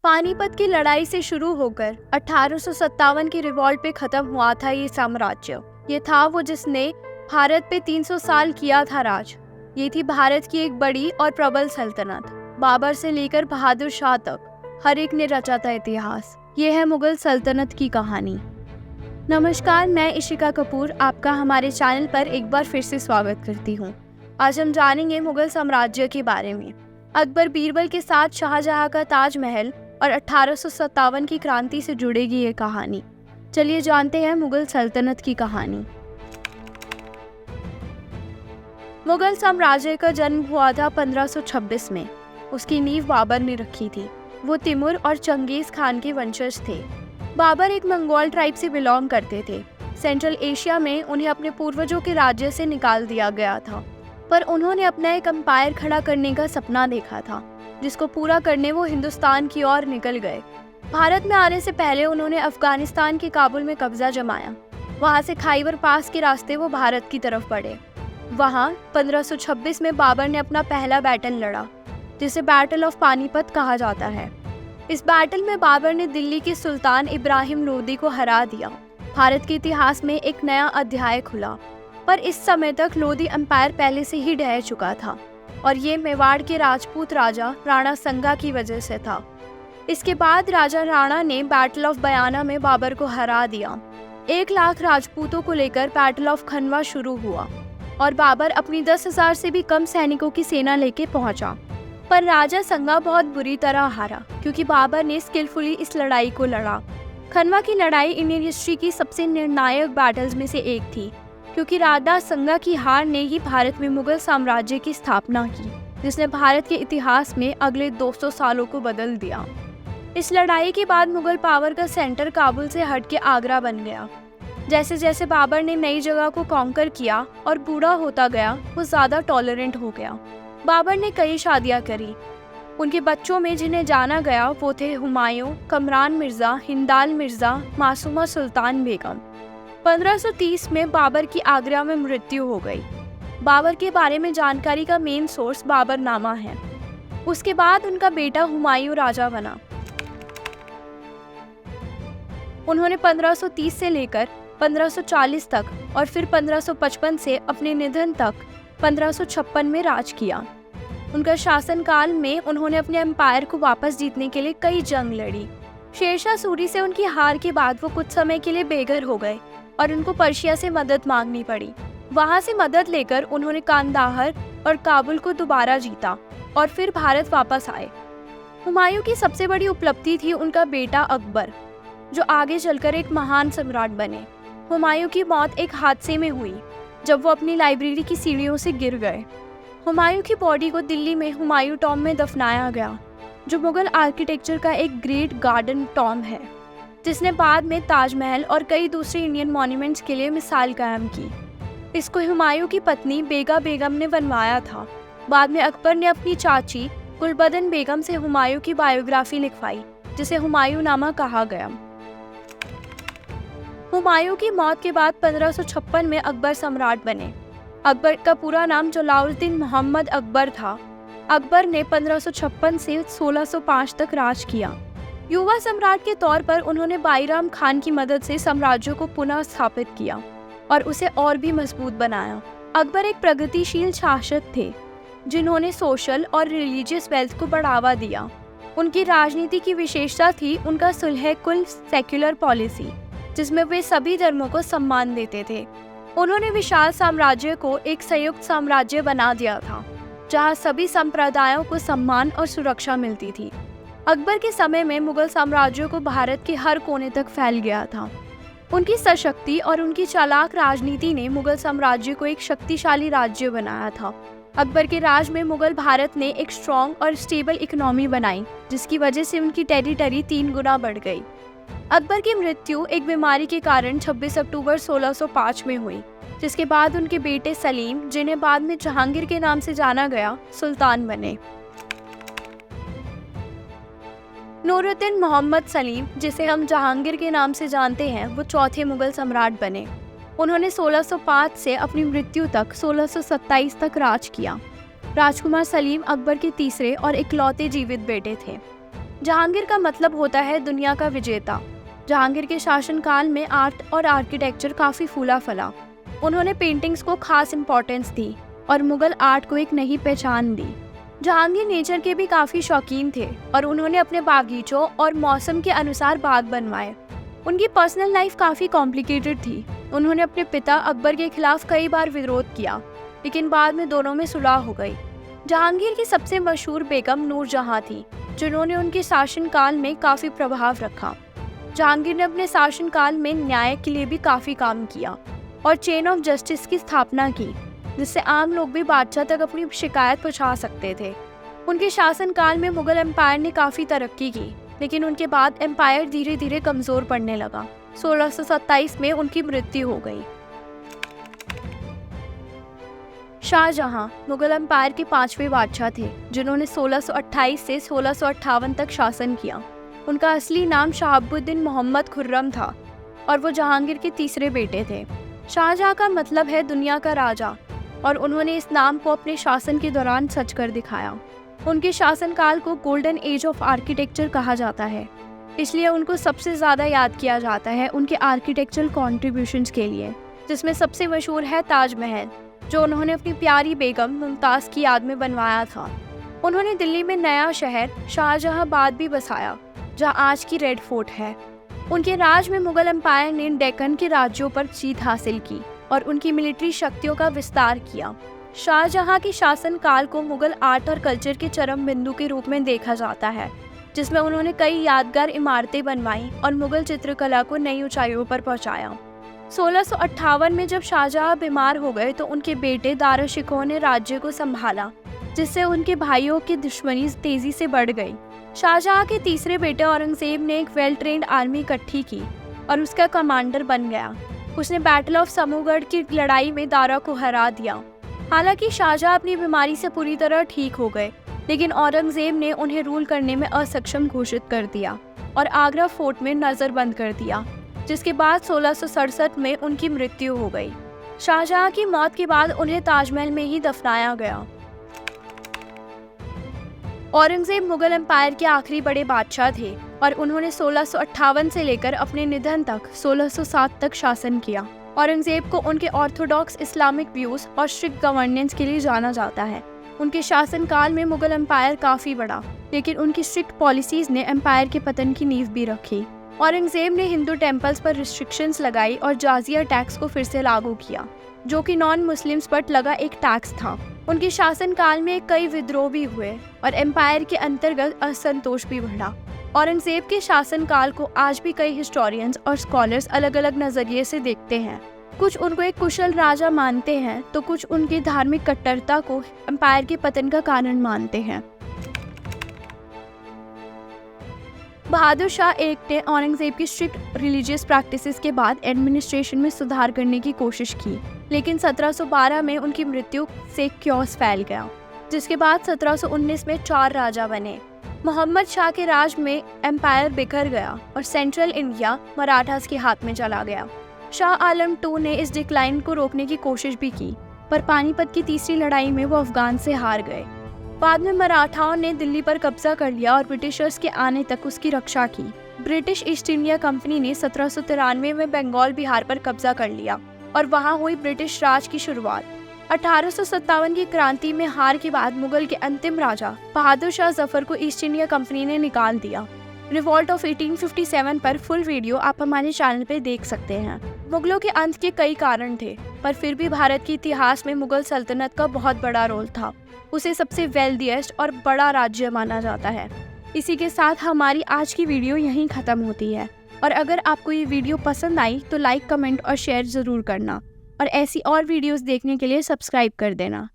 पानीपत की लड़ाई से शुरू होकर 1857 की रिवॉल्ट पे खत्म हुआ था ये साम्राज्य। ये था वो जिसने भारत पे 300 साल किया था राज। ये थी भारत की एक बड़ी और प्रबल सल्तनत। बाबर से लेकर बहादुर शाह तक हर एक ने रचा था इतिहास। ये है मुगल सल्तनत की कहानी। नमस्कार, मैं इशिका कपूर आपका हमारे चैनल पर एक बार फिर से स्वागत करती हूँ। आज हम जानेंगे मुगल साम्राज्य के बारे में। अकबर बीरबल के साथ शाहजहां का ताजमहल और 1857 की क्रांति से जुड़ेगी ये कहानी। चलिए जानते हैं मुगल सल्तनत की कहानी। मुगल साम्राज्य का जन्म हुआ था 1526 में। उसकी नींव बाबर ने रखी थी। वो तिमुर और चंगेज खान के वंशज थे। बाबर एक मंगोल ट्राइब से बिलोंग करते थे। सेंट्रल एशिया में उन्हें अपने पूर्वजों के राज्य से निकाल दिया गया था, पर उन्होंने अपना एक एम्पायर खड़ा करने का सपना देखा था, जिसको पूरा करने वो हिंदुस्तान की ओर निकल गए। भारत में आने से पहले उन्होंने अफगानिस्तान के काबुल में कब्जा जमाया। वहां से खाइबर पास के रास्ते वो भारत की तरफ बढ़े। वहां 1526 में बाबर ने अपना पहला बैटल लड़ा, जिसे बैटल ऑफ पानीपत कहा जाता है। इस बैटल में बाबर ने दिल्ली के सुल्तान इब्राहिम लोदी को हरा दिया। भारत के इतिहास में एक नया अध्याय खुला, पर इस समय तक लोदी एम्पायर पहले से ही ढह चुका था और ये मेवाड़ के राजपूत राजा राणा संगा की वजह से था। इसके बाद राजा राणा ने बैटल ऑफ बयाना में बाबर को हरा दिया। 1 लाख राजपूतों को लेकर बैटल ऑफ खनवा शुरू हुआ और बाबर अपनी 10,000 से भी कम सैनिकों की सेना लेके पहुंचा। पर राजा संगा बहुत बुरी तरह हारा, क्योंकि बाबर ने स्किलफुली इस लड़ाई को लड़ा। खनवा की लड़ाई इंडियन हिस्ट्री की सबसे निर्णायक बैटल्स में से एक थी, क्योंकि राजा संगा की हार ने ही भारत में मुगल साम्राज्य की स्थापना की, जिसने भारत के इतिहास में अगले 200 सालों को बदल दिया। इस लड़ाई के बाद मुगल पावर का सेंटर काबुल से हट के आगरा बन गया। जैसे जैसे बाबर ने नई जगह को कॉन्कर किया और बूढ़ा होता गया, वो ज़्यादा टॉलरेंट हो गया। बाबर ने कई शादियाँ करी। उनके बच्चों में जिन्हें जाना गया वो थे हुमायूं, कमरान मिर्ज़ा, हिंदाल मिर्ज़ा, मासूमा सुल्तान बेगम। 1530 में बाबर की आगरा में मृत्यु हो गई। बाबर के बारे में जानकारी का मेन सोर्स बाबरनामा है। उसके बाद उनका बेटा हुमायूं राजा बना। उन्होंने 1530 से लेकर 1540 तक और फिर 1555 से अपने निधन तक 1556 में राज किया। उनका शासनकाल में उन्होंने अपने एम्पायर को वापस जीतने के लिए कई जंग लड़ी। शेरशाह सूरी से उनकी हार के बाद वो कुछ समय के लिए बेघर हो गए और उनको पर्शिया से मदद मांगनी पड़ी। वहां से मदद लेकर उन्होंने कांदाहर और काबुल को दोबारा जीता और फिर भारत वापस आए। हुमायूं की सबसे बड़ी उपलब्धि थी उनका बेटा अकबर, जो आगे चलकर एक महान सम्राट बने। हुमायूं की मौत एक हादसे में हुई, जब वो अपनी लाइब्रेरी की सीढ़ियों से गिर गए। हुमायूं की बॉडी को दिल्ली में हुमायूं टॉम में दफनाया गया, जो मुगल आर्किटेक्चर का एक ग्रेट गार्डन टॉम है, जिसने बाद में ताजमहल और कई दूसरे इंडियन मॉन्यूमेंट्स के लिए मिसाल कायम की। इसको हुमायूं की पत्नी बेगा बेगम ने बनवाया था। बाद में अकबर ने अपनी चाची गुलबदन बेगम से हुमायूं की बायोग्राफी लिखवाई, जिसे हुमायूं नामा कहा गया। हुमायूं की मौत के बाद 1556 में अकबर सम्राट बने। अकबर का पूरा नाम जलालुद्दीन मोहम्मद अकबर था। अकबर ने 1556 से 1605 तक राज किया। युवा सम्राट के तौर पर उन्होंने बाईराम खान की मदद से साम्राज्य को पुनः स्थापित किया और उसे और भी मजबूत बनाया। अकबर एक प्रगतिशील शासक थे, जिन्होंने सोशल और रिलीजियस वेल्थ को बढ़ावा दिया। उनकी राजनीति की विशेषता थी उनका सुलह कुल सेक्युलर पॉलिसी, जिसमें वे सभी धर्मों को सम्मान देते थे। उन्होंने विशाल साम्राज्य को एक संयुक्त साम्राज्य बना दिया था, जहां सभी संप्रदायों को सम्मान और सुरक्षा मिलती थी। अकबर के समय में मुगल साम्राज्य को भारत के हर कोने तक फैल गया था। उनकी सशक्ति और उनकी चालाक राजनीति ने मुगल साम्राज्य को एक शक्तिशाली राज्य बनाया था। अकबर के राज में मुगल भारत ने एक स्ट्रॉन्ग और स्टेबल इकोनॉमी बनाई, जिसकी वजह से उनकी टेरिटरी 3 गुना बढ़ गई। अकबर की मृत्यु एक बीमारी के कारण 26 अक्टूबर 1605 में हुई, जिसके बाद उनके बेटे सलीम, जिन्हें बाद में जहांगीर के नाम से जाना गया, सुल्तान बने। नूरुद्दीन मोहम्मद सलीम, जिसे हम जहांगीर के नाम से जानते हैं, वो चौथे मुगल सम्राट बने। उन्होंने 1605 से अपनी मृत्यु तक 1627 तक राज किया। राजकुमार सलीम अकबर के तीसरे और इकलौते जीवित बेटे थे। जहांगीर का मतलब होता है दुनिया का विजेता। जहांगीर के शासनकाल में आर्ट और आर्किटेक्चर काफ़ी फूला फला। उन्होंने पेंटिंग्स को खास इम्पोर्टेंस दी और मुगल आर्ट को एक नई पहचान दी। जहांगीर नेचर के भी काफ़ी शौकीन थे और उन्होंने अपने बागीचों और मौसम के अनुसार बाग बनवाए। उनकी पर्सनल लाइफ काफ़ी कॉम्प्लिकेटेड थी। उन्होंने अपने पिता अकबर के खिलाफ कई बार विरोध किया, लेकिन बाद में दोनों में सुलह हो गई। जहांगीर की सबसे मशहूर बेगम नूरजहां थी, जिन्होंने उनके शासनकाल में काफ़ी प्रभाव रखा। जहांगीर ने अपने शासनकाल में न्याय के लिए भी काफ़ी काम किया और चेन ऑफ जस्टिस की स्थापना की, जिससे आम लोग भी बादशाह तक अपनी शिकायत पहुंचा सकते थे। उनके शासनकाल में मुगल एम्पायर ने काफ़ी तरक्की की, लेकिन उनके बाद एम्पायर धीरे धीरे कमज़ोर पड़ने लगा। 1627 में उनकी मृत्यु हो गई। शाहजहां मुगल एम्पायर के 5वें बादशाह थे, जिन्होंने 1628 से 1658 तक शासन किया। उनका असली नाम शहाबुद्दीन मोहम्मद खुर्रम था और वो जहांगीर के तीसरे बेटे थे। शाहजहां का मतलब है दुनिया का राजा, और उन्होंने इस नाम को अपने शासन के दौरान सच कर दिखाया। उनके शासनकाल को गोल्डन एज ऑफ आर्किटेक्चर कहा जाता है, इसलिए उनको सबसे ज़्यादा याद किया जाता है उनके आर्किटेक्चरल कॉन्ट्रीब्यूशंस के लिए, जिसमें सबसे मशहूर है ताजमहल, जो उन्होंने अपनी प्यारी बेगम मुमताज़ की याद में बनवाया था। उन्होंने दिल्ली में नया शहर शाहजहांबाद भी बसाया, जहां आज की रेड फोर्ट है। उनके राज में मुगल एम्पायर ने डेक्कन के राज्यों पर जीत हासिल की और उनकी मिलिट्री शक्तियों का विस्तार किया। शाहजहां के शासनकाल को मुगल आर्ट और कल्चर के चरम बिंदु के रूप में देखा जाता है, जिसमें उन्होंने कई यादगार इमारतें बनवाई और मुगल चित्रकला को नई ऊंचाइयों पर पहुंचाया। 1658 में जब शाहजहां बीमार हो गए तो उनके बेटे दाराशिकोह ने राज्य को संभाला, जिससे उनके भाइयों की दुश्मनी तेजी से बढ़ गई। शाहजहां के तीसरे बेटे औरंगजेब ने एक वेल ट्रेंड आर्मी इकट्ठी की और उसका कमांडर बन गया। उसने बैटल ऑफ समूगढ़ की लड़ाई में दारा को हरा दिया। हालांकि शाहजहां अपनी बीमारी से पूरी तरह ठीक हो गए, लेकिन औरंगजेब ने उन्हें रूल करने में असक्षम घोषित कर दिया और आगरा फोर्ट में नजरबंद कर दिया, जिसके बाद 1667 में उनकी मृत्यु हो गई। शाहजहां की मौत के बाद उन्हें ताजमहल में ही दफनाया गया। औरंगजेब मुगल एम्पायर के आखिरी बड़े बादशाह थे और उन्होंने 1658 से लेकर अपने निधन तक 1607 तक शासन किया। औरंगजेब को उनके ऑर्थोडॉक्स इस्लामिक व्यूज और स्ट्रिक्ट गवर्नेंस के लिए जाना जाता है। उनके शासनकाल में मुगल एम्पायर काफ़ी बढ़ा, लेकिन उनकी स्ट्रिक्ट पॉलिसीज ने एम्पायर के पतन की नींव भी रखी। औरंगजेब ने हिंदू टेम्पल्स पर रिस्ट्रिक्शंस लगाई और जाजिया टैक्स को फिर से लागू किया, जो कि नॉन मुस्लिम्स पर लगा एक टैक्स था। उनके शासनकाल में कई विद्रोह भी हुए और एम्पायर के अंतर्गत असंतोष भी बढ़ा। औरंगजेब के शासनकाल को आज भी कई हिस्टोरियंस और स्कॉलर्स अलग अलग नज़रिए से देखते हैं। कुछ उनको एक कुशल राजा मानते हैं, तो कुछ उनकी धार्मिक कट्टरता को एम्पायर के पतन का कारण मानते हैं। बहादुर शाह एक ने औरंगजेब की स्ट्रिक्ट रिलीजियस प्रैक्टिसेस के बाद एडमिनिस्ट्रेशन में सुधार करने की कोशिश की, लेकिन 1712 में उनकी मृत्यु से क्योस फैल गया, जिसके बाद 1719 में 4 राजा बने। मोहम्मद शाह के राज में एम्पायर बिखर गया और सेंट्रल इंडिया मराठास के हाथ में चला गया। शाह आलम II ने इस डिक्लाइन को रोकने की कोशिश भी की, पर पानीपत की तीसरी लड़ाई में वो अफगान से हार गए। बाद में मराठाओं ने दिल्ली पर कब्जा कर लिया और ब्रिटिशर्स के आने तक उसकी रक्षा की। ब्रिटिश ईस्ट इंडिया कंपनी ने 1793 में बंगाल बिहार पर कब्जा कर लिया और वहां हुई ब्रिटिश राज की शुरुआत। 1857 की क्रांति में हार के बाद मुगल के अंतिम राजा बहादुर शाह जफर को ईस्ट इंडिया कंपनी ने निकाल दिया। रिवॉल्ट ऑफ 1857 पर फुल वीडियो आप हमारे चैनल पे देख सकते हैं। मुगलों के अंत के कई कारण थे, पर फिर भी भारत के इतिहास में मुगल सल्तनत का बहुत बड़ा रोल था। उसे सबसे वेल्दिएस्ट और बड़ा राज्य माना जाता है। इसी के साथ हमारी आज की वीडियो यहीं ख़त्म होती है, और अगर आपको ये वीडियो पसंद आई तो लाइक, कमेंट और शेयर ज़रूर करना, और ऐसी और वीडियोस देखने के लिए सब्सक्राइब कर देना।